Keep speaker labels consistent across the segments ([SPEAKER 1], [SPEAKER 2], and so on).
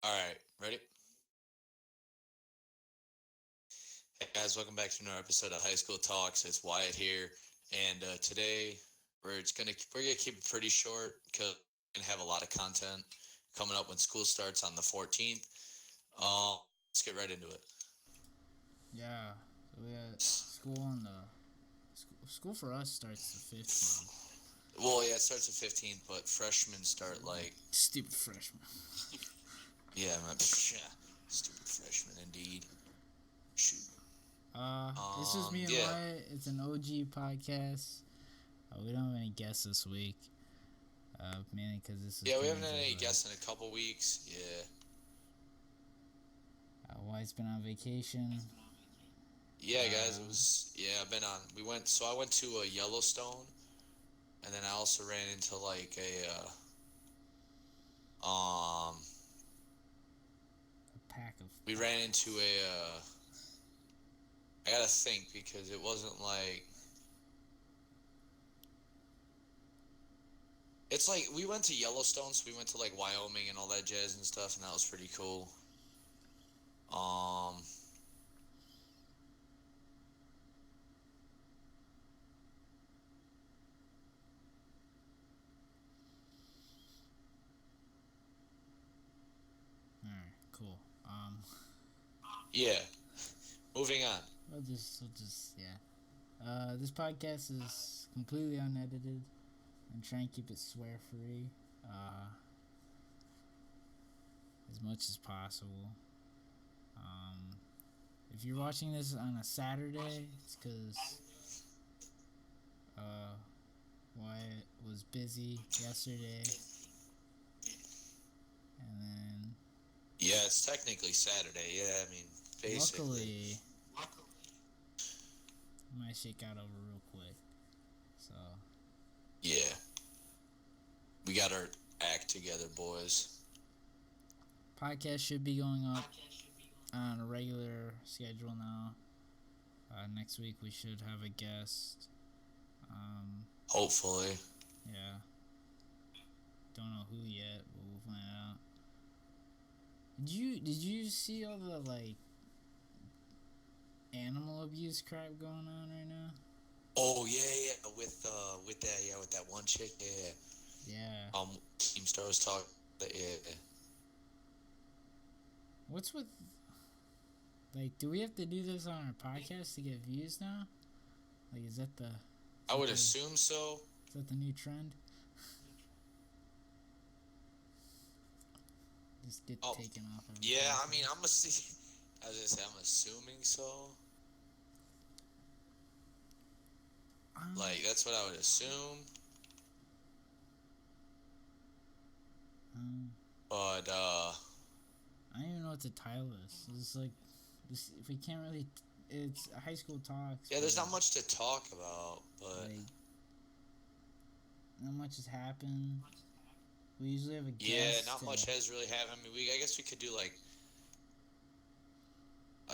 [SPEAKER 1] All right, ready? Hey guys, welcome back to another episode of High School Talks. It's Wyatt here, and today we're gonna keep it pretty short because we're gonna have a lot of content coming up when school starts on the 14th. Let's get right into it.
[SPEAKER 2] Yeah, so we got school on the school for us starts the 15th.
[SPEAKER 1] Well, yeah, it starts the 15th, but freshmen start like
[SPEAKER 2] Stupid freshman.
[SPEAKER 1] yeah, yeah, stupid freshmen indeed. Shoot.
[SPEAKER 2] It's just me and
[SPEAKER 1] Yeah,
[SPEAKER 2] Wyatt. It's an OG podcast. We don't have any guests this week. Mainly because this is
[SPEAKER 1] yeah, we
[SPEAKER 2] kind
[SPEAKER 1] haven't
[SPEAKER 2] of
[SPEAKER 1] had any guests in a couple weeks. Yeah,
[SPEAKER 2] Wyatt's been on vacation.
[SPEAKER 1] yeah, guys, it was I've been on. I went to Yellowstone. And then I also ran into like um
[SPEAKER 2] A pack of.
[SPEAKER 1] we ran into I gotta think because it wasn't like it's like we went to Yellowstone, so we went to like Wyoming and all that jazz and stuff, and that was pretty cool. Um
[SPEAKER 2] Alright, cool.
[SPEAKER 1] yeah. Moving on.
[SPEAKER 2] We'll just yeah. This podcast is completely unedited. I'm trying to keep it swear free. As much as possible. Um, if you're watching this on a Saturday, it's because uh, Wyatt was busy yesterday, and then
[SPEAKER 1] Yeah, it's technically Saturday. Yeah, I mean basically.
[SPEAKER 2] luckily my shit got over real quick. So
[SPEAKER 1] Yeah. We got our act together, boys.
[SPEAKER 2] podcast should be going up on a regular schedule now. Next week we should have a guest.
[SPEAKER 1] Hopefully.
[SPEAKER 2] Yeah, don't know who yet, but we'll find out. Did you see all the like animal abuse crap going on right now?
[SPEAKER 1] Oh yeah, with that one chick, yeah.
[SPEAKER 2] Yeah.
[SPEAKER 1] Keemstar was talking. Yeah,
[SPEAKER 2] What's with like? Do we have to do this on our podcast to get views now? Like, is that the?
[SPEAKER 1] I would assume so.
[SPEAKER 2] Is that the new trend? Just get taken off.
[SPEAKER 1] Yeah, I mean, I'm a see. As I say, I'm assuming so. Like that's what I would assume. But
[SPEAKER 2] I don't even know what to title this. It's like this. If we can't really, it's high school talks.
[SPEAKER 1] yeah, there's not much to talk about. But
[SPEAKER 2] like, not much has happened. We usually have a guest.
[SPEAKER 1] yeah, not much has really happened. I mean, I guess we could do like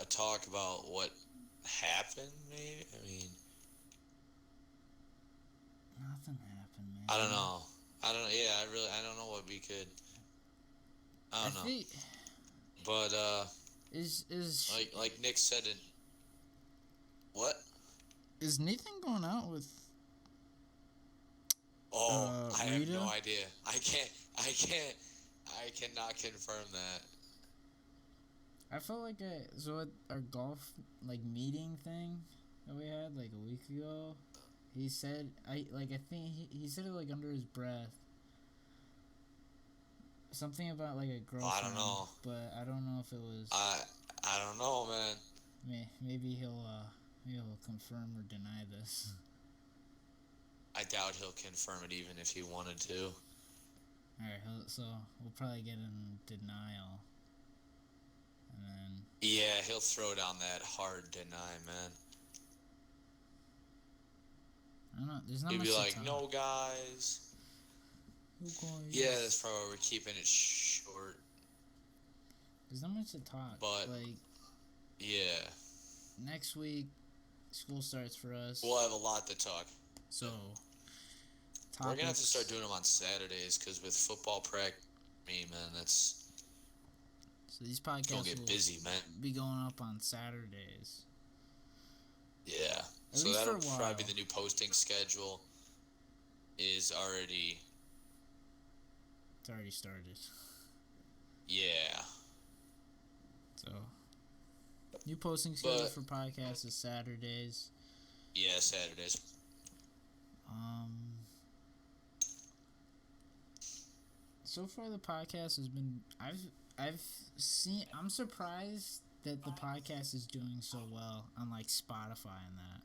[SPEAKER 1] a talk about what happened. Maybe. I mean,
[SPEAKER 2] nothing happened, man.
[SPEAKER 1] I don't know. Yeah, I don't know what we could. I don't know. But
[SPEAKER 2] is
[SPEAKER 1] like Nick said it. What?
[SPEAKER 2] Is Nathan going out with?
[SPEAKER 1] Oh, I have
[SPEAKER 2] Rita?
[SPEAKER 1] no idea. I cannot confirm that.
[SPEAKER 2] I felt like at our golf like meeting thing that we had like a week ago. He said I think he said it like under his breath. Something about like a girlfriend.
[SPEAKER 1] I don't know.
[SPEAKER 2] But I don't know if it was.
[SPEAKER 1] I don't know, man.
[SPEAKER 2] Maybe he'll confirm or deny this.
[SPEAKER 1] I doubt he'll confirm it even if he wanted to.
[SPEAKER 2] Alright, so we'll probably get in denial. And then.
[SPEAKER 1] Yeah, he'll throw down that hard deny, man.
[SPEAKER 2] I don't know. There's not
[SPEAKER 1] He'd
[SPEAKER 2] much
[SPEAKER 1] be
[SPEAKER 2] to
[SPEAKER 1] like,
[SPEAKER 2] talk.
[SPEAKER 1] no, guys.
[SPEAKER 2] No, guys.
[SPEAKER 1] Yeah, that's probably why we're keeping it short.
[SPEAKER 2] There's not much to talk.
[SPEAKER 1] But,
[SPEAKER 2] like,
[SPEAKER 1] yeah.
[SPEAKER 2] Next week, school starts for us.
[SPEAKER 1] We'll have a lot to talk.
[SPEAKER 2] So,
[SPEAKER 1] we're going to have to start doing them on Saturdays because with football practice, man, that's
[SPEAKER 2] So these
[SPEAKER 1] It's gonna
[SPEAKER 2] podcasts
[SPEAKER 1] get
[SPEAKER 2] will
[SPEAKER 1] busy, man.
[SPEAKER 2] be going up on Saturdays.
[SPEAKER 1] Yeah.
[SPEAKER 2] At
[SPEAKER 1] So
[SPEAKER 2] least for
[SPEAKER 1] that'll
[SPEAKER 2] a while.
[SPEAKER 1] probably be the new posting schedule. Is already.
[SPEAKER 2] It's already started.
[SPEAKER 1] Yeah.
[SPEAKER 2] So, new posting schedule for podcasts is Saturdays.
[SPEAKER 1] Yeah, Saturdays.
[SPEAKER 2] So far the podcast has been I've seen I'm surprised that the podcast is doing so well on like Spotify and that.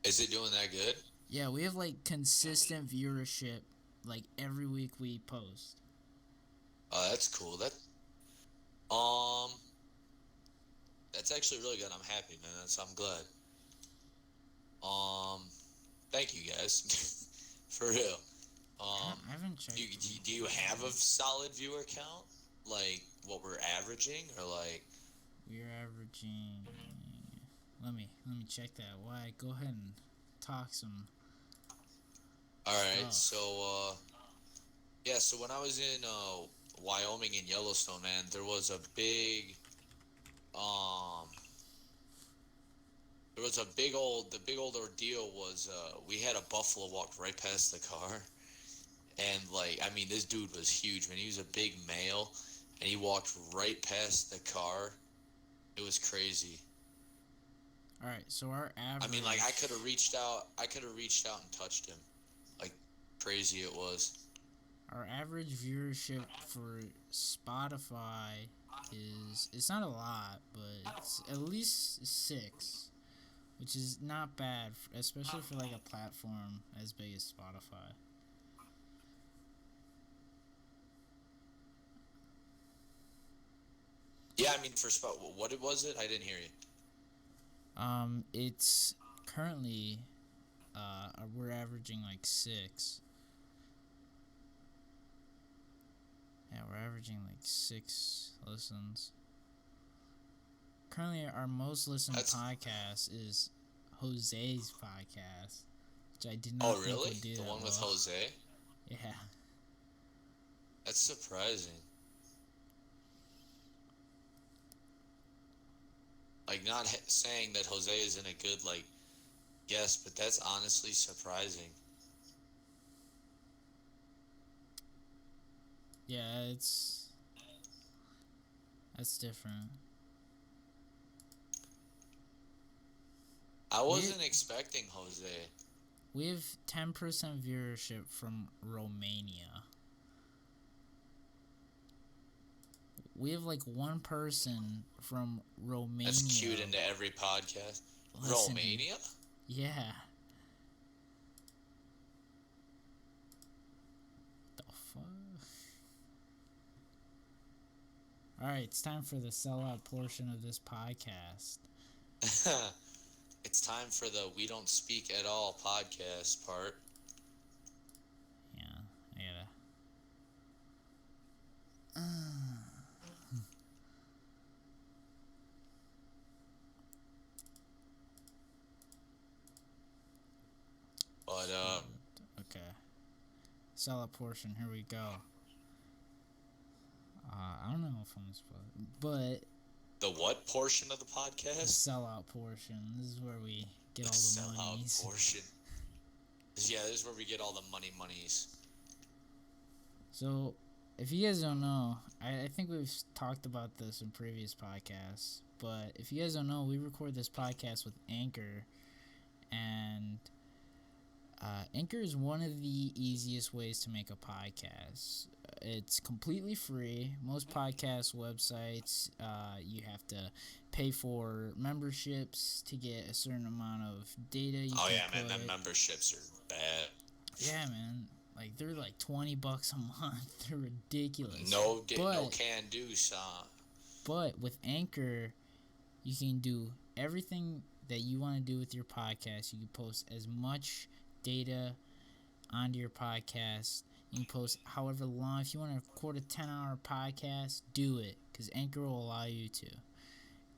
[SPEAKER 1] Is it doing that good?
[SPEAKER 2] Yeah, we have like consistent viewership like every week we post.
[SPEAKER 1] Oh, that's cool. That's actually really good. I'm happy, man. I'm glad. Thank you guys. For real.
[SPEAKER 2] I haven't checked.
[SPEAKER 1] Do you have a solid viewer count? Like what we're averaging, or like
[SPEAKER 2] we're averaging? Let me check that. Why? Go ahead and talk some.
[SPEAKER 1] All right. So yeah. So when I was in Wyoming and Yellowstone, man, there was a big the big old ordeal was we had a buffalo walk right past the car. And, like, I mean, this dude was huge, man. He was a big male, and he walked right past the car. It was crazy.
[SPEAKER 2] All right, so our average...
[SPEAKER 1] I mean, like, I could have reached out and touched him. Like, crazy it was.
[SPEAKER 2] Our average viewership for Spotify is... It's not a lot, but it's at least 6. Which is not bad, especially for, like, a platform as big as Spotify.
[SPEAKER 1] Yeah, I mean, for what was it? I didn't hear you.
[SPEAKER 2] It's currently, we're averaging like 6. Yeah, we're averaging like 6 listens. Currently, our most listened podcast is Jose's podcast, which I did not think would do
[SPEAKER 1] the
[SPEAKER 2] that
[SPEAKER 1] one with
[SPEAKER 2] well.
[SPEAKER 1] Jose?
[SPEAKER 2] Yeah.
[SPEAKER 1] That's surprising. Like, not saying that Jose isn't a good, like, guest, but that's honestly surprising.
[SPEAKER 2] Yeah, that's different.
[SPEAKER 1] I wasn't expecting Jose.
[SPEAKER 2] We have 10% viewership from Romania. We have like one person from Romania.
[SPEAKER 1] That's cued into every podcast. Romania?
[SPEAKER 2] Yeah. What the fuck? Alright, it's time for the sellout portion of this podcast.
[SPEAKER 1] It's time for the We Don't Speak at All podcast part.
[SPEAKER 2] Yeah, I gotta...
[SPEAKER 1] But,
[SPEAKER 2] okay. Sellout portion, here we go. I don't know if I'm supposed... But...
[SPEAKER 1] The what portion of the podcast?
[SPEAKER 2] The sellout portion. This is where we get all the monies.
[SPEAKER 1] Sellout portion. Yeah, this is where we get all the monies.
[SPEAKER 2] So, if you guys don't know, I think we've talked about this in previous podcasts, but if you guys don't know, we record this podcast with Anchor, and Anchor is one of the easiest ways to make a podcast. It's completely free. Most podcast websites, you have to pay for memberships to get a certain amount of data.
[SPEAKER 1] Man, them memberships are bad.
[SPEAKER 2] Yeah, man. Like, they're like $20 a month. They're ridiculous.
[SPEAKER 1] No can do, son.
[SPEAKER 2] But with Anchor, you can do everything that you want to do with your podcast. You can post as much data onto your podcast. You can post however long. If you want to record a 10-hour podcast, do it, because Anchor will allow you to.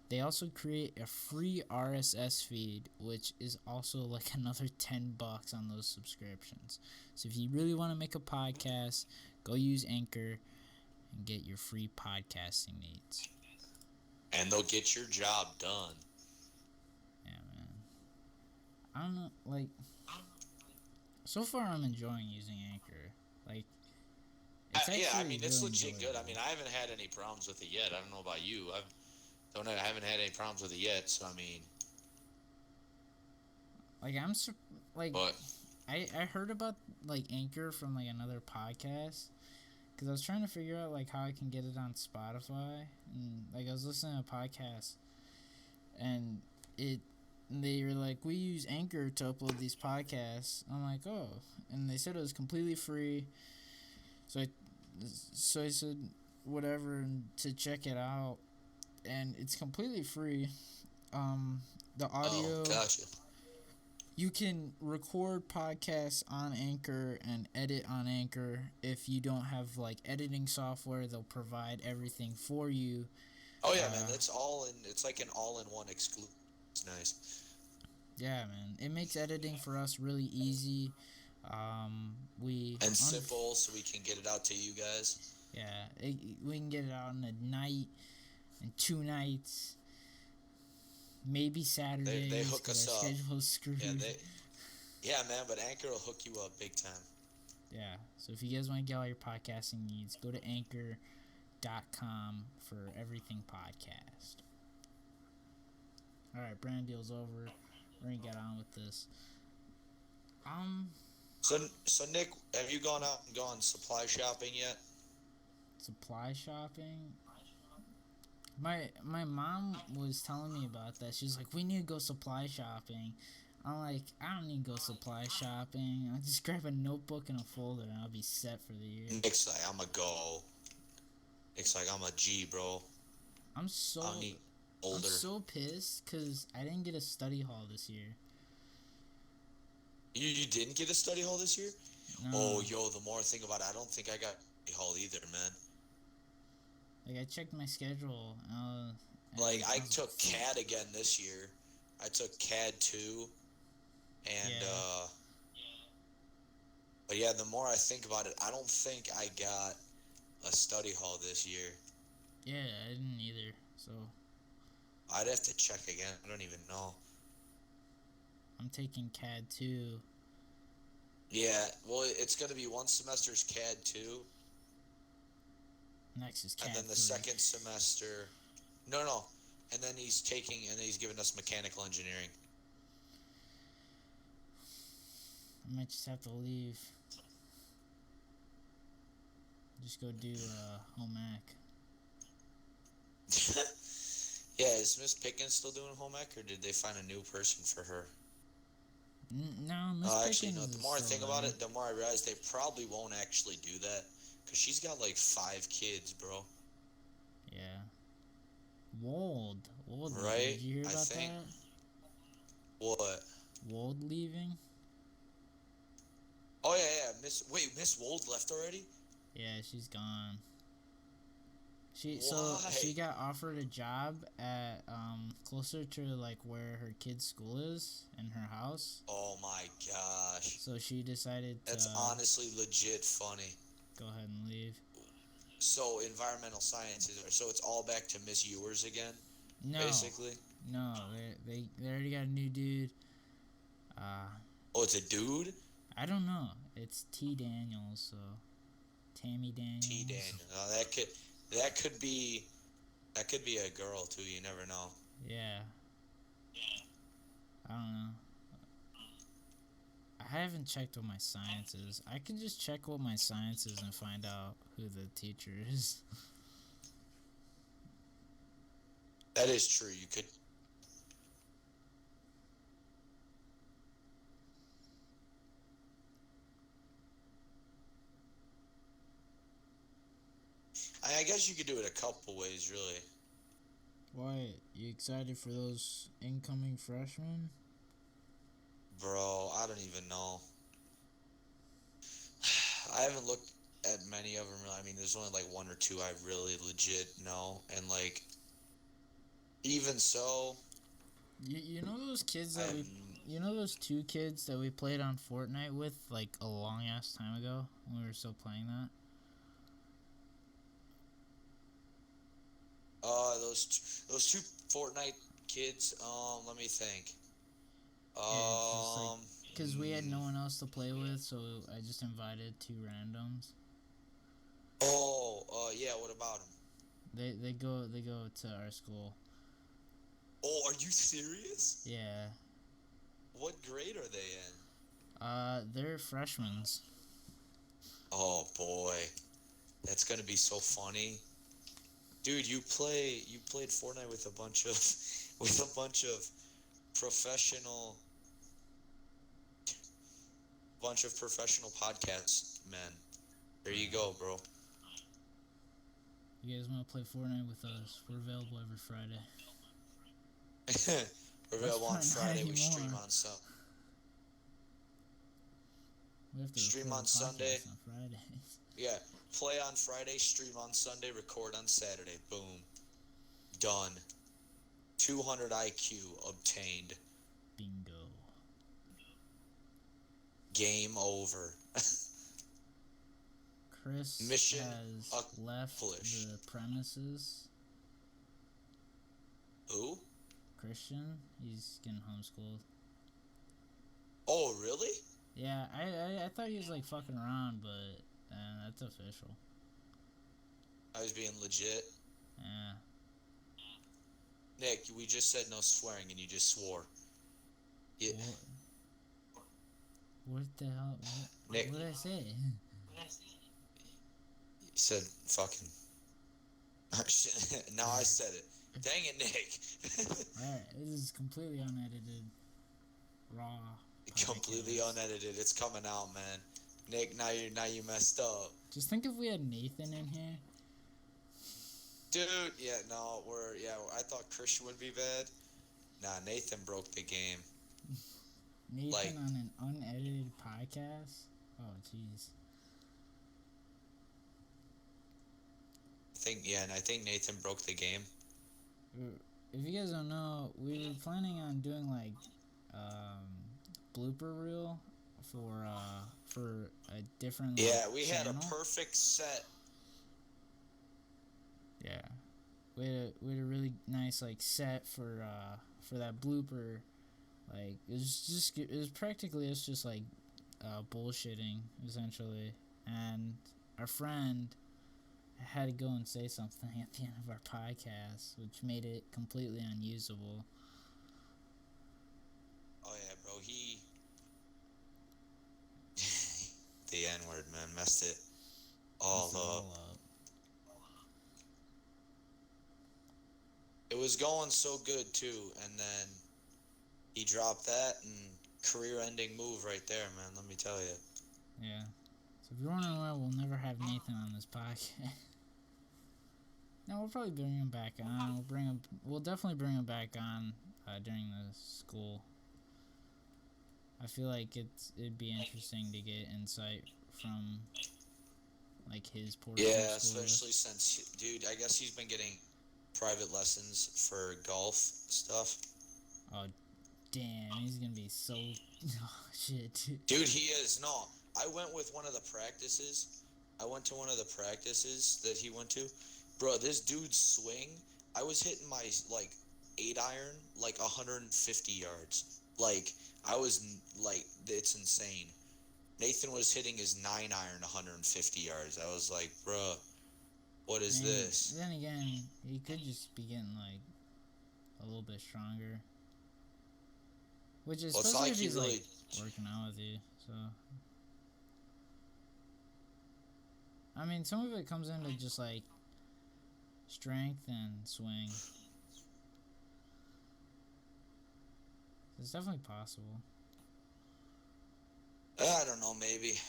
[SPEAKER 2] They also create a free RSS feed, which is also like another $10 on those subscriptions. So if you really want to make a podcast, go use Anchor, and get your free podcasting needs.
[SPEAKER 1] And they'll get your job done.
[SPEAKER 2] Yeah, man. I don't know, like, so far I'm enjoying using Anchor. Like, it's actually
[SPEAKER 1] yeah, I mean, it's
[SPEAKER 2] really
[SPEAKER 1] legit good. I
[SPEAKER 2] enjoyable.
[SPEAKER 1] mean, I haven't had any problems with it yet. I don't know about you. I haven't had any problems with it yet. So I mean,
[SPEAKER 2] Like, like,
[SPEAKER 1] but
[SPEAKER 2] I heard about, like, Anchor from, like, another podcast. Because I was trying to figure out, like, how I can get it on Spotify. And, like, I was listening to a podcast. And they were like, we use Anchor to upload these podcasts. I'm like, oh. And they said it was completely free. So I said, whatever, and to check it out. And it's completely free. The audio...
[SPEAKER 1] oh, gotcha.
[SPEAKER 2] You can record podcasts on Anchor and edit on Anchor. If you don't have, like, editing software, they'll provide everything for you.
[SPEAKER 1] Oh yeah, man, it's all in. It's like an all-in-one exclusive. It's nice.
[SPEAKER 2] Yeah, man, it makes editing for us really easy.
[SPEAKER 1] And simple, so we can get it out to you guys.
[SPEAKER 2] Yeah, we can get it out in a night, and 2 nights, maybe Saturdays.
[SPEAKER 1] They hook us up.
[SPEAKER 2] Schedule's screwed.
[SPEAKER 1] Yeah, man, but Anchor will hook you up big time.
[SPEAKER 2] Yeah, so if you guys want to get all your podcasting needs, go to Anchor.com for everything podcast. All right, brand deal's over. We're gonna get on with this.
[SPEAKER 1] So Nick, have you gone out and gone supply shopping yet?
[SPEAKER 2] Supply shopping. My mom was telling me about that. She's like, we need to go supply shopping. I'm like, I don't need to go supply shopping. I'll just grab a notebook and a folder and I'll be set for the year.
[SPEAKER 1] Nick's like, I'm a go. Nick's like, I'm a G, bro.
[SPEAKER 2] I'm so pissed because I didn't get a study hall this year.
[SPEAKER 1] You didn't get a study hall this year?
[SPEAKER 2] No.
[SPEAKER 1] Oh, yo, the more I think about it, I don't think I got a study hall either, man.
[SPEAKER 2] Like, I checked my schedule.
[SPEAKER 1] Like, I took CAD again this year. I took CAD 2. And, but yeah, the more I think about it, I don't think I got a study hall this year.
[SPEAKER 2] Yeah, I didn't either, so.
[SPEAKER 1] I'd have to check again. I don't even know.
[SPEAKER 2] I'm taking CAD 2.
[SPEAKER 1] Yeah, well, it's going to be one semester's CAD 2.
[SPEAKER 2] Next is CAD 3.
[SPEAKER 1] And then the second semester... No. And then he's giving us mechanical engineering.
[SPEAKER 2] I might just have to leave. Just go do home ec.
[SPEAKER 1] Yeah, is Miss Pickens still doing home ec, or did they find a new person for her?
[SPEAKER 2] No, Miss Pickens.
[SPEAKER 1] Actually, no. The more I think about it, the more I realize they probably won't actually do that, because she's got like 5 kids, bro.
[SPEAKER 2] Yeah. Wold,
[SPEAKER 1] right?
[SPEAKER 2] Did you hear about that?
[SPEAKER 1] What?
[SPEAKER 2] Wold leaving?
[SPEAKER 1] Oh yeah. Miss Wold left already?
[SPEAKER 2] Yeah, she's gone. She
[SPEAKER 1] Why?
[SPEAKER 2] got offered a job at closer to like where her kid's school is in her house.
[SPEAKER 1] Oh my gosh.
[SPEAKER 2] So she decided to
[SPEAKER 1] That's honestly legit funny.
[SPEAKER 2] Go ahead and leave.
[SPEAKER 1] So environmental sciences, so it's all back to Miss Ewers again?
[SPEAKER 2] No.
[SPEAKER 1] Basically?
[SPEAKER 2] No, they already got a new dude.
[SPEAKER 1] Oh, it's a dude?
[SPEAKER 2] I don't know. It's T. Daniels, so Tammy Daniels.
[SPEAKER 1] T. Daniels. That could be a girl too. You never know.
[SPEAKER 2] Yeah. I don't know. I haven't checked what my sciences. I can just check what my sciences and find out who the teacher is.
[SPEAKER 1] That is true. You could. I guess you could do it a couple ways, really.
[SPEAKER 2] Why? You excited for those incoming freshmen?
[SPEAKER 1] Bro, I don't even know. I haven't looked at many of them. I mean, there's only like 1 or 2 I really legit know. And like, even so...
[SPEAKER 2] You know those kids that you know those 2 kids that we played on Fortnite with like a long ass time ago when we were still playing that?
[SPEAKER 1] those two Fortnite kids. Let me think.
[SPEAKER 2] Yeah, it's just like because we had no one else to play with, so I just invited two randoms.
[SPEAKER 1] Yeah. What about them?
[SPEAKER 2] They go to our school.
[SPEAKER 1] Oh, are you serious?
[SPEAKER 2] Yeah.
[SPEAKER 1] What grade are they in?
[SPEAKER 2] They're freshmen.
[SPEAKER 1] Oh boy, that's gonna be so funny, dude. You played Fortnite with a bunch of professional professional podcast men. There you go, bro.
[SPEAKER 2] You guys want to play Fortnite with us? We're available every Friday.
[SPEAKER 1] We're available on Friday. We stream
[SPEAKER 2] anymore.
[SPEAKER 1] on Sunday.
[SPEAKER 2] We have to
[SPEAKER 1] Stream
[SPEAKER 2] record
[SPEAKER 1] on
[SPEAKER 2] a
[SPEAKER 1] Sunday.
[SPEAKER 2] podcast on Fridays.
[SPEAKER 1] Yeah, play on Friday, stream on Sunday, record on Saturday. Boom. Done. 200 IQ obtained.
[SPEAKER 2] Bingo.
[SPEAKER 1] Game over.
[SPEAKER 2] Chris
[SPEAKER 1] Mission
[SPEAKER 2] has left the premises.
[SPEAKER 1] Who?
[SPEAKER 2] Christian. He's getting homeschooled.
[SPEAKER 1] Oh, really?
[SPEAKER 2] Yeah, I thought he was like fucking around, but that's official.
[SPEAKER 1] I was being legit.
[SPEAKER 2] Yeah.
[SPEAKER 1] Nick, we just said no swearing and you just swore. Yeah.
[SPEAKER 2] What the hell?
[SPEAKER 1] Nick,
[SPEAKER 2] what did I say?
[SPEAKER 1] You said fucking. Now I said it. Dang it, Nick.
[SPEAKER 2] Alright, this is completely unedited. Raw.
[SPEAKER 1] Completely unedited. It's coming out, man. Nick, now you messed up.
[SPEAKER 2] Just think if we had Nathan in here.
[SPEAKER 1] Dude, I thought Christian would be bad. Nah, Nathan broke the game.
[SPEAKER 2] Nathan on an unedited podcast? Oh, jeez.
[SPEAKER 1] I think Nathan broke the game.
[SPEAKER 2] If you guys don't know, we were planning on doing like blooper reel for a different
[SPEAKER 1] we
[SPEAKER 2] channel.
[SPEAKER 1] had a perfect set.
[SPEAKER 2] Yeah, we had a really nice like set for that blooper. Like it was practically us just like bullshitting essentially, and our friend had to go and say something at the end of our podcast, which made it completely unusable.
[SPEAKER 1] Oh yeah, bro, the N-word, man, messed it all up. It was going so good too, and then he dropped that, and career-ending move right there, man. Let me tell you.
[SPEAKER 2] Yeah. So if you're wondering why we'll never have Nathan on this podcast, no, we'll probably bring him back on. We'll definitely bring him back on during the school. I feel like it'd be interesting to get insight from like his portion.
[SPEAKER 1] Yeah, especially since, dude, I guess he's been getting private lessons for golf stuff.
[SPEAKER 2] Oh, damn, he's gonna be so shit.
[SPEAKER 1] Dude, he is. No, I went with one of the practices. I went to one of the practices that he went to. Bro, this dude's swing, I was hitting my, 8-iron, 150 yards. It's insane. Nathan was hitting his 9-iron 150 yards. I was like, bro, what is this?
[SPEAKER 2] Then again, he could just be getting, a little bit stronger. Which is especially if he's, working out with you, so... I mean, some of it comes into just, strength and swing. It's definitely possible.
[SPEAKER 1] I don't know, maybe.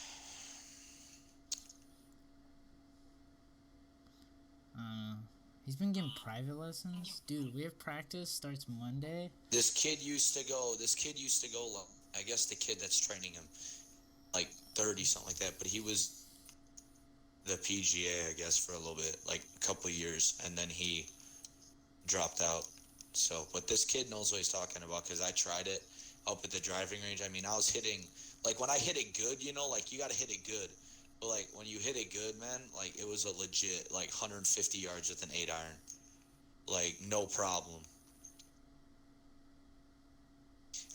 [SPEAKER 2] He's been getting private lessons. Dude, we have practice, starts Monday.
[SPEAKER 1] This kid used to go, I guess the kid that's training him, 30, something like that, but he was the PGA, I guess, for a little bit, a couple of years, and then he dropped out. So, but this kid knows what he's talking about, because I tried it up at the driving range. I mean, I was hitting, when I hit it good, you gotta hit it good. But, when you hit it good, man, it was a legit, 150 yards with an 8-iron. like no problem.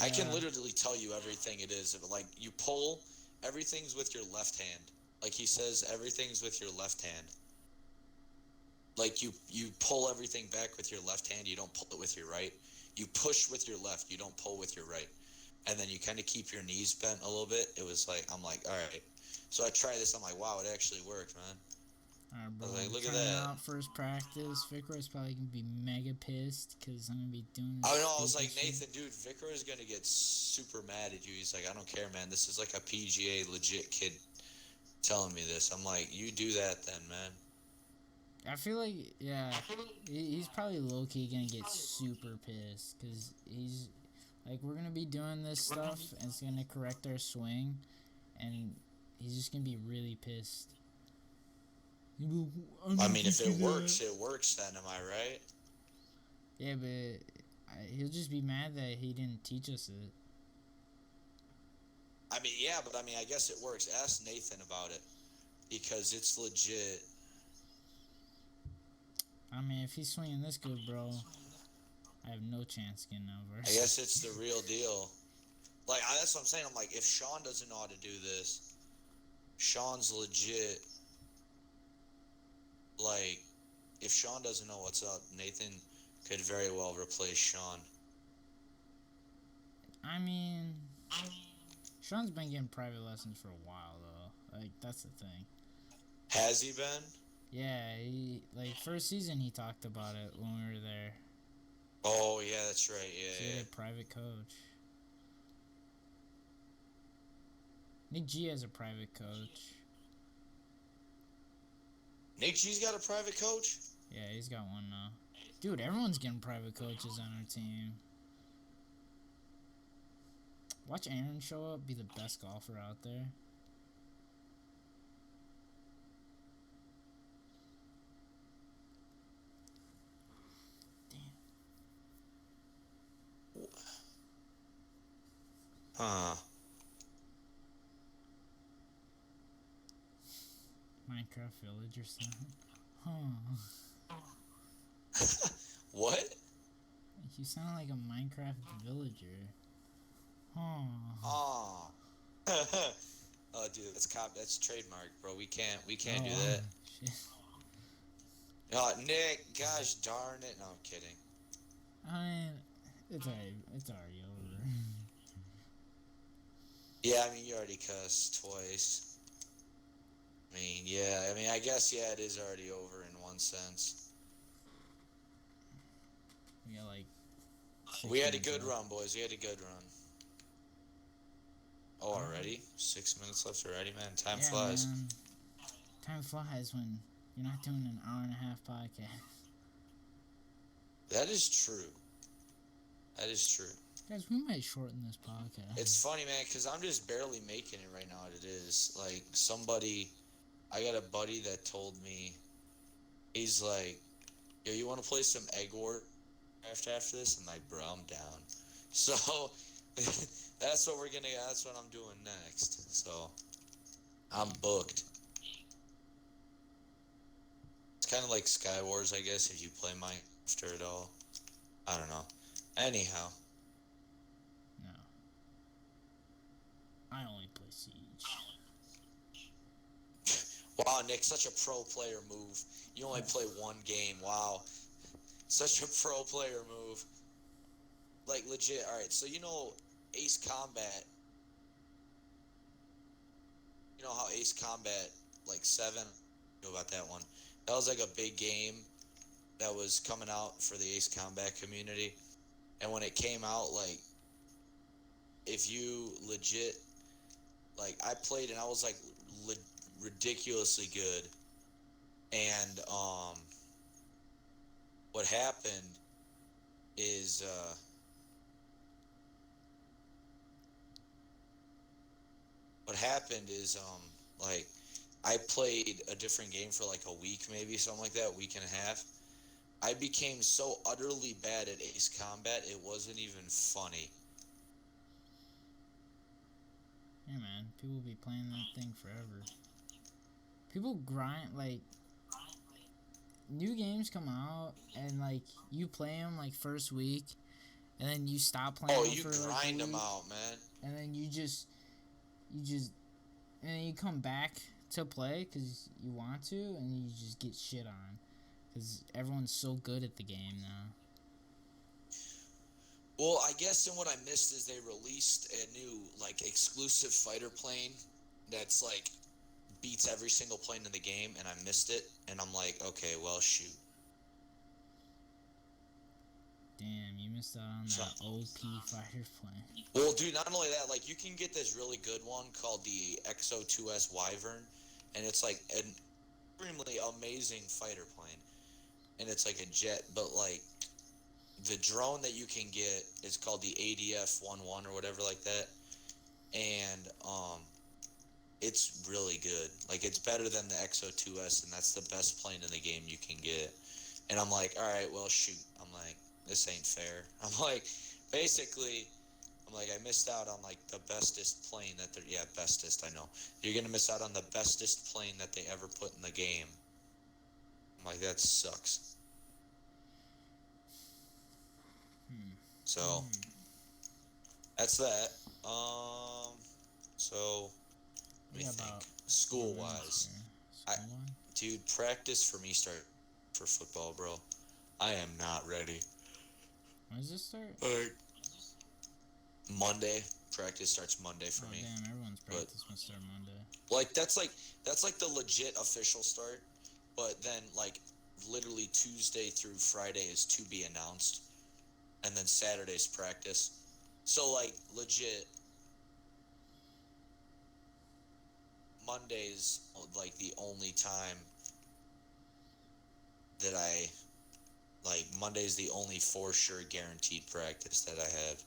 [SPEAKER 1] I can
[SPEAKER 2] Yeah.
[SPEAKER 1] literally tell you everything it is. Like you pull, everything's with your left hand. Like he says, everything's with your left hand. Like you pull everything back with your left hand. You don't pull it with your right. You push with your left. You don't pull with your right. And then you kind of keep your knees bent a little bit. It was like I'm like, all right. So I tried this. I'm like, wow, it actually worked, man.
[SPEAKER 2] Alright,
[SPEAKER 1] I
[SPEAKER 2] bro.
[SPEAKER 1] was like,
[SPEAKER 2] I'm
[SPEAKER 1] look at
[SPEAKER 2] trying it
[SPEAKER 1] that.
[SPEAKER 2] out first practice. Vicar is probably gonna be mega pissed because I'm gonna be doing this
[SPEAKER 1] Oh no, I was
[SPEAKER 2] stupid
[SPEAKER 1] like,
[SPEAKER 2] shit.
[SPEAKER 1] Nathan, dude, Vicar is gonna get super mad at you. He's like, I don't care, man. This is like a PGA legit kid telling me this. I'm like, you do that then, man.
[SPEAKER 2] I feel like, yeah, he's probably low key gonna get super pissed because he's like, we're gonna be doing this stuff and it's gonna correct our swing, and he's just gonna be really pissed.
[SPEAKER 1] I mean, if it works, it works then, am I right?
[SPEAKER 2] Yeah, but he'll just be mad that he didn't teach us it.
[SPEAKER 1] I mean, yeah, but I mean, I guess it works. Ask Nathan about it because it's legit.
[SPEAKER 2] I mean, if he's swinging this good, bro, I have no chance getting over.
[SPEAKER 1] I guess it's the real deal. Like, that's what I'm saying. I'm like, if Sean doesn't know how to do this, Sean's legit. Like, if Sean doesn't know what's up, Nathan could very well replace Sean.
[SPEAKER 2] I mean, Sean's been getting private lessons for a while, though. Like, that's the thing.
[SPEAKER 1] Has he been?
[SPEAKER 2] Yeah, like, first season he talked about it when we were there.
[SPEAKER 1] Oh, yeah, that's right.
[SPEAKER 2] He
[SPEAKER 1] Yeah,
[SPEAKER 2] had
[SPEAKER 1] yeah.
[SPEAKER 2] a private coach. Nick G has a private coach.
[SPEAKER 1] Nick G's got a private coach?
[SPEAKER 2] Yeah, he's got one now. Dude, everyone's getting private coaches on our team. Watch Aaron show up, be the best golfer out there.
[SPEAKER 1] Huh.
[SPEAKER 2] Minecraft Village or something. Huh.
[SPEAKER 1] What?
[SPEAKER 2] You sound like a Minecraft villager. Huh.
[SPEAKER 1] Oh. Oh, dude, that's trademark, bro. We can't do that.
[SPEAKER 2] Shit.
[SPEAKER 1] Oh, Nick, gosh darn it. No, I'm kidding.
[SPEAKER 2] I mean, it's already over.
[SPEAKER 1] Yeah, I mean, you already cussed twice. I mean, yeah, I guess, yeah, it is already over in one sense.
[SPEAKER 2] We got like.
[SPEAKER 1] We had a good run, boys. We had a good run. Oh, already? 6 minutes left already, man. Time flies.
[SPEAKER 2] Man. Time flies when you're not doing an hour and a half podcast.
[SPEAKER 1] That is true. That is true.
[SPEAKER 2] Guys, we might shorten this podcast.
[SPEAKER 1] It's funny, man, because I'm just barely making it right now. It is like I got a buddy that told me, he's like, yo, you want to play some Egg War after this? I'm like, bro, I'm down. So that's what I'm doing next. So I'm booked. It's kind of like Sky Wars, I guess, if you play Minecraft at all. I don't know. Anyhow.
[SPEAKER 2] No. I only play Siege.
[SPEAKER 1] Wow, Nick, such a pro player move. You only play one game. Wow. Such a pro player move. Like, legit. Alright, so you know Ace Combat. You know how Ace Combat, like 7, you know about that one. That was like a big game that was coming out for the Ace Combat community. And when it came out, like, if you legit, like, I played and I was like ridiculously good. And what happened is like I played a different game for like a week, maybe something like that, week and a half. I became so utterly bad at Ace Combat, it wasn't even funny.
[SPEAKER 2] Yeah, man. People be playing that thing forever. People grind, like, new games come out and like you play them like first week, and then you stop playing them
[SPEAKER 1] you
[SPEAKER 2] for like a
[SPEAKER 1] grind them
[SPEAKER 2] week,
[SPEAKER 1] out, man.
[SPEAKER 2] and then you just and then you come back to play because you want to, and you just get shit on because everyone's so good at the game now.
[SPEAKER 1] Well, I guess then what I missed is they released a new like exclusive fighter plane that's like beats every single plane in the game, and I missed it, and I'm like, okay, well, shoot.
[SPEAKER 2] Damn, you missed out on that OP fighter plane.
[SPEAKER 1] Well, dude, not only that, like you can get this really good one called the XO2S Wyvern, and it's like an extremely amazing fighter plane, and it's like a jet, but like the drone that you can get is called the ADF-11 or whatever like that, and it's really good. Like it's better than the XO2S, and that's the best plane in the game you can get. And I'm like, all right, well, shoot. I'm like, this ain't fair. I'm like, basically, I'm like, I missed out on like the bestest plane that they're, yeah, bestest. I know you're gonna miss out on the bestest plane that they ever put in the game. I'm like, that sucks. So that's that. So let me think. School wise, dude, practice for me start for football, bro. I am not ready.
[SPEAKER 2] When does this start?
[SPEAKER 1] Monday. Practice starts Monday for me.
[SPEAKER 2] Damn, everyone's practice must start Monday.
[SPEAKER 1] Like that's like the legit official start, but then like literally Tuesday through Friday is to be announced, and then Saturday's practice. So like legit Monday's like the only time that Monday's the only for sure guaranteed practice that I have.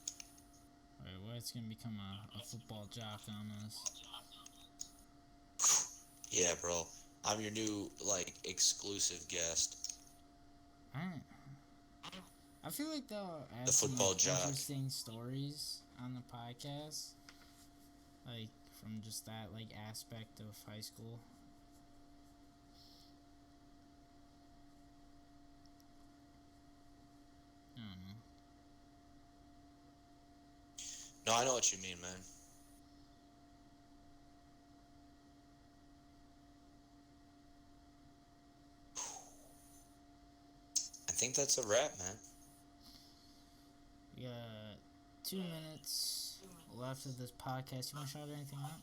[SPEAKER 2] Alright, well, it's gonna become a football jock on us.
[SPEAKER 1] Yeah, bro. I'm your new like exclusive guest.
[SPEAKER 2] I feel like they'll add
[SPEAKER 1] the
[SPEAKER 2] some
[SPEAKER 1] football jock.
[SPEAKER 2] Interesting stories on the podcast, like from just that like aspect of high school. I don't know.
[SPEAKER 1] No, I know what you mean, man. I think that's a wrap, man.
[SPEAKER 2] We got 2 minutes left of this podcast. You want to shout anything out?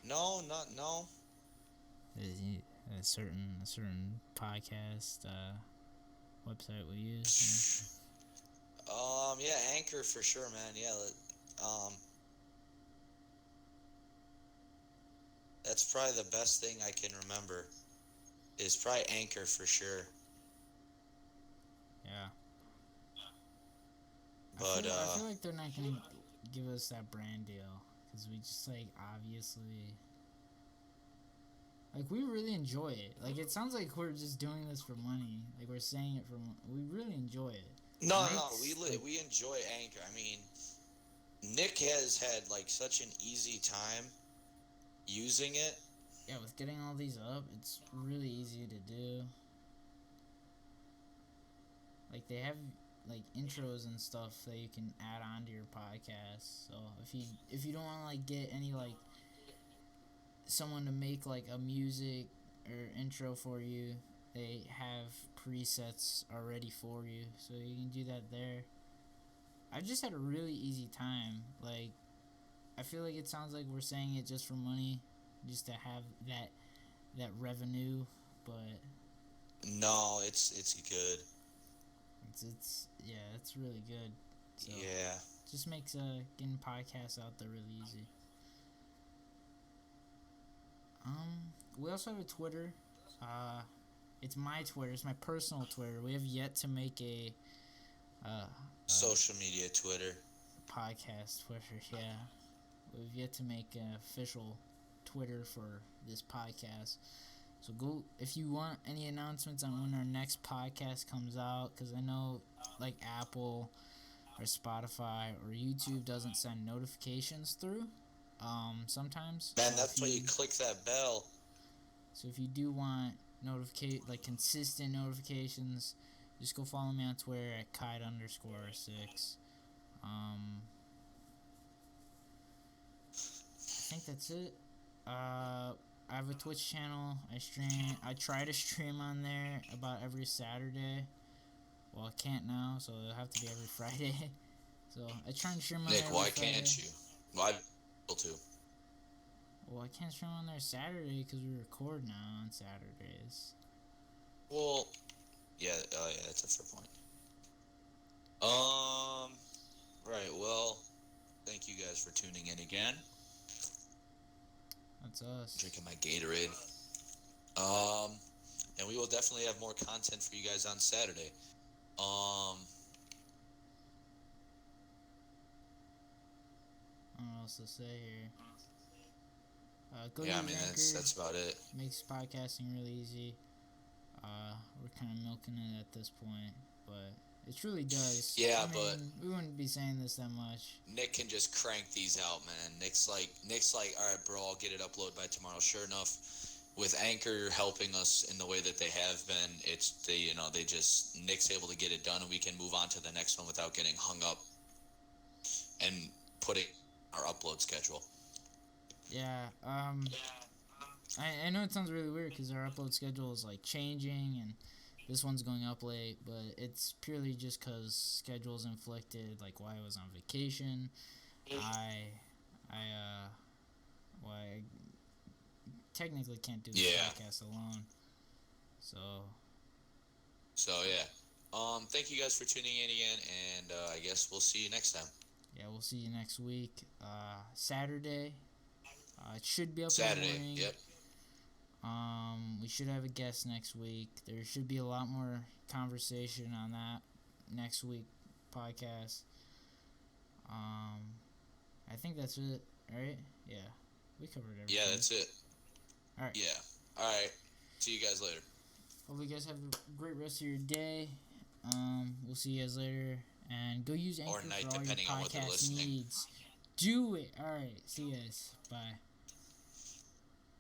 [SPEAKER 1] No.
[SPEAKER 2] A certain podcast website we use.
[SPEAKER 1] Yeah, Anchor for sure, man. Yeah, that's probably the best thing I can remember. Is probably Anchor for sure.
[SPEAKER 2] Yeah.
[SPEAKER 1] But
[SPEAKER 2] I feel like they're not gonna give us that brand deal because we just like obviously. Like, we really enjoy it. Like, it sounds like we're just doing this for money. Like, we're saying it for we really enjoy it.
[SPEAKER 1] No, we enjoy Anchor. I mean, Nick has had, like, such an easy time using it.
[SPEAKER 2] Yeah, with getting all these up, it's really easy to do. Like, they have, like, intros and stuff that you can add on to your podcast. So, if you don't want to, like, get any, like, someone to make like a music or intro for you, they have presets already for you, so you can do that there. I just had a really easy time. Like, I feel like it sounds like we're saying it just for money, just to have that revenue, but
[SPEAKER 1] no, it's good.
[SPEAKER 2] It's really good. So
[SPEAKER 1] yeah,
[SPEAKER 2] just makes getting podcasts out there really easy. We also have a Twitter. It's my Twitter. It's my personal Twitter. We have yet to make a
[SPEAKER 1] social media Twitter.
[SPEAKER 2] Podcast Twitter, yeah. We've yet to make an official Twitter for this podcast. So go, if you want any announcements on when our next podcast comes out, because I know like Apple or Spotify or YouTube doesn't send notifications through. sometimes.
[SPEAKER 1] Man,
[SPEAKER 2] So
[SPEAKER 1] that's
[SPEAKER 2] if
[SPEAKER 1] why you click that bell.
[SPEAKER 2] So if you do want consistent notifications, just go follow me on Twitter at kite_6. I think that's it. I have a Twitch channel. I try to stream on there about every Saturday. Well, I can't now, so it'll have to be every Friday. So I try and stream on there
[SPEAKER 1] Nick,
[SPEAKER 2] every
[SPEAKER 1] why
[SPEAKER 2] Friday.
[SPEAKER 1] can't you? Why able to?
[SPEAKER 2] Well, I can't stream on there Saturday because we record now on Saturdays.
[SPEAKER 1] Well, yeah, that's a fair point. Right, well, thank you guys for tuning in again.
[SPEAKER 2] That's us.
[SPEAKER 1] Drinking my Gatorade. And we will definitely have more content for you guys on Saturday.
[SPEAKER 2] I don't know what else to say here. Go
[SPEAKER 1] Yeah, I
[SPEAKER 2] use
[SPEAKER 1] mean,
[SPEAKER 2] Anchor.
[SPEAKER 1] that's about it.
[SPEAKER 2] Makes podcasting really easy. We're kind of milking it at this point, but it truly does.
[SPEAKER 1] Yeah,
[SPEAKER 2] I mean,
[SPEAKER 1] but
[SPEAKER 2] we wouldn't be saying this that much.
[SPEAKER 1] Nick can just crank these out, man. Nick's like, all right, bro, I'll get it uploaded by tomorrow. Sure enough, with Anchor helping us in the way that they have been, Nick's able to get it done, and we can move on to the next one without getting hung up and putting our upload schedule.
[SPEAKER 2] Yeah. I know it sounds really weird because our upload schedule is like changing and this one's going up late, but it's purely just because schedule's inflicted. Like while I was on vacation, I technically can't do the podcast alone. So
[SPEAKER 1] yeah. Thank you guys for tuning in again, and I guess we'll see you next time.
[SPEAKER 2] Yeah, we'll see you next week. Saturday. It should be up
[SPEAKER 1] Saturday.
[SPEAKER 2] in the morning.
[SPEAKER 1] Yep.
[SPEAKER 2] We should have a guest next week. There should be a lot more conversation on that next week podcast. I think that's it, right? Yeah, we covered everything.
[SPEAKER 1] Yeah, that's it.
[SPEAKER 2] All right.
[SPEAKER 1] Yeah. All right. See you guys later.
[SPEAKER 2] Hope you guys have a great rest of your day. We'll see you guys later, and go use Anchor
[SPEAKER 1] Or night,
[SPEAKER 2] for all your
[SPEAKER 1] depending on what they're
[SPEAKER 2] podcast
[SPEAKER 1] listening.
[SPEAKER 2] needs. Do it. All right. See you guys. Bye.